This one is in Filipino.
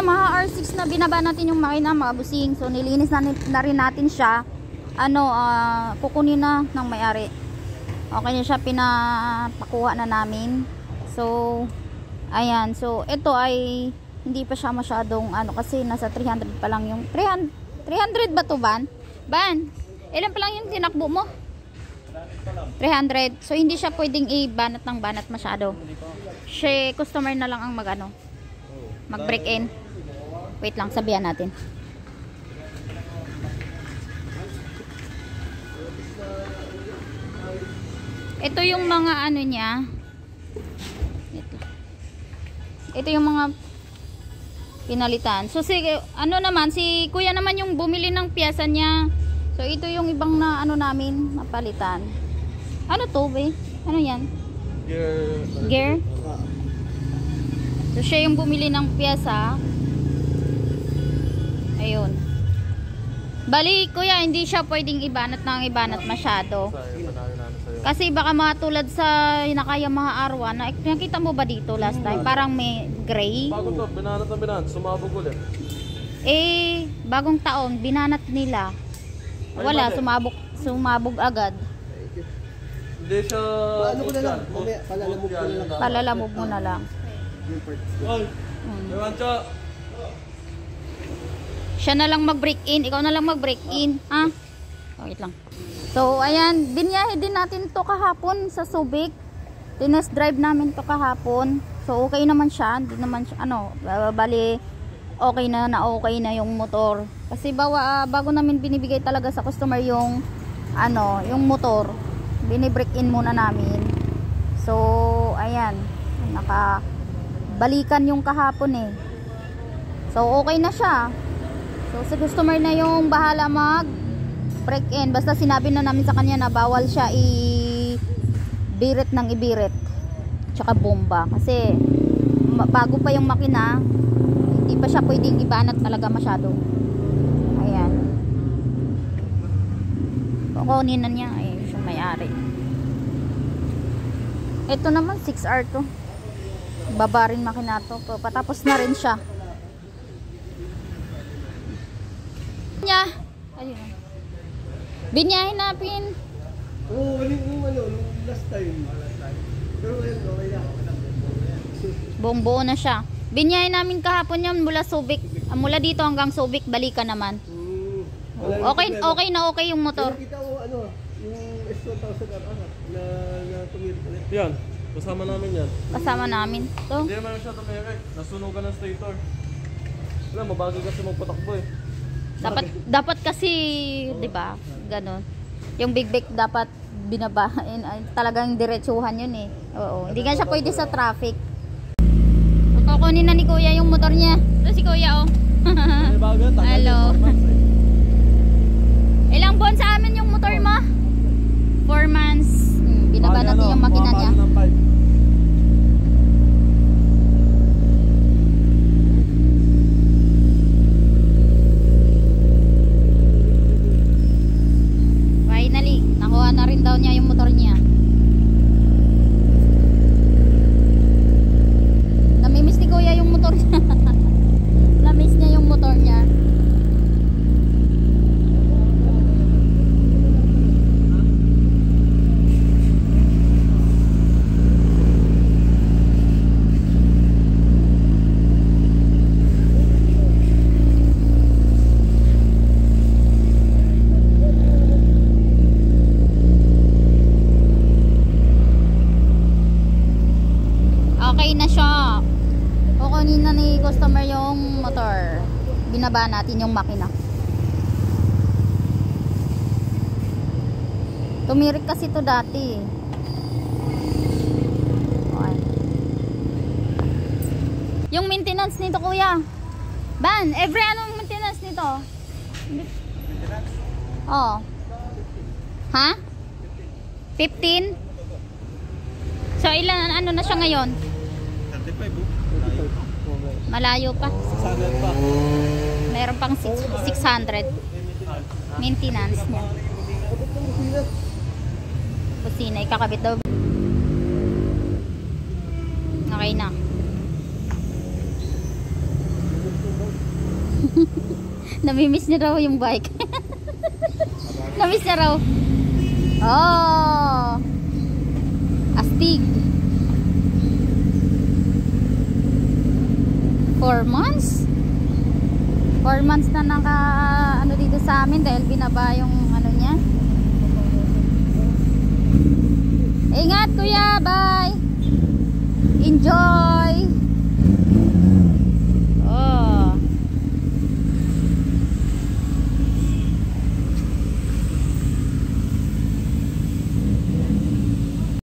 Yamaha R6 na binaba natin yung makina mga busing. So nilinis na rin natin siya. Kukunin na ng may-ari. Okay na siya, pinapakuha na namin. So ayan, so ito ay hindi pa siya masyadong kasi nasa 300 pa lang yung 300 ba to, Ban? Ban, ilan pa lang yung tinakbo mo? 300. So hindi siya pwedeng i-banat ng banat masyado. Siya customer na lang ang mag break in. Wait lang, sabihan natin. Ito yung mga niya. Ito yung mga pinalitan. So si kuya naman yung bumili ng piyesa niya. So ito yung ibang na namin napalitan. Ano to, be? Ano yan? Gear. So siya yung bumili ng piyesa. Ayun. Bali, kuya, hindi siya pwedeng ibanat masyado. Kasi baka matulad sa Yamaha R1, nakita mo ba dito last time? Parang may gray. Bago to, binanat, sumabog ulit. Bagong taon, binanat nila. Wala, sumabog agad. Hindi siya... Palalamog mo na lang. Siya na lang mag-break in. Ikaw na lang mag-break in. Ha? Wait lang. So, ayan. Binyahe din natin to kahapon sa Subic. Tinest drive namin to kahapon. So, okay naman siya. Hindi naman siya, bali, okay na yung motor. Kasi bago namin binibigay talaga sa customer yung motor. Bini-break in muna namin. So, ayan. Nakabalikan yung kahapon eh. So, okay na siya. So, si customer na yung bahala mag-break in. Basta sinabi na namin sa kanya na bawal siya ibirit ng ibirit. Tsaka bomba. Kasi, bago pa yung makina, hindi pa siya pwedeng ibanat talaga masyado. Ayan. Kukunin na niya. Yung may-ari. Ito naman, 6R to. Baba rin makina to. Patapos na rin siya. Ayun. Binyahin natin. Last time. Pero ngayon, okay na. Buong-buo na siya. Binyahin namin kahapon yun mula Subic. Mula dito hanggang Subic, balikan naman. Okay na okay yung motor. Kita ko yung S1000 na tumirik ulit. Yan, kasama namin yan. Kasama namin. To. Hindi naman siya tumirik. Nasunugan ng stator. Wala, mabagay kasi magpatakbo eh. Dapat kasi, 'di ba? Ganon. Yung big brake dapat binabahin, talagang diretsuhan 'yun eh. Oo, hindi nga siya pwede sa traffic. Kukunin na ni Kuya yung motor niya. Ito si Kuya Hello. Ilang buwan sa amin yung motor mo? 4 months. Binaba natin yung makina niya. Nakuha na rin daw niya yung motor niya. Namimiss ni Kuya yung motor niya. Namiss niya yung motor niya. Okay na siya. Kukunin na ni customer yung motor. Binaba natin yung makina. Tumirik kasi to dati. Okay. Yung maintenance nito, Kuya. Ban, every anong maintenance nito? Maintenance? Oo. Ha? 15? So ilan na siya ngayon? 35. Malayo pa. 600 pa. Meron pang 600 maintenance niya. Kusina, ikakabit daw. Okay na. Namimiss niya raw yung bike. Namiss niya raw. Oh. Astig. 4 months? 4 months na naka ano dito sa amin dahil binaba yung ano niya. Ingat kuya, bye. Enjoy.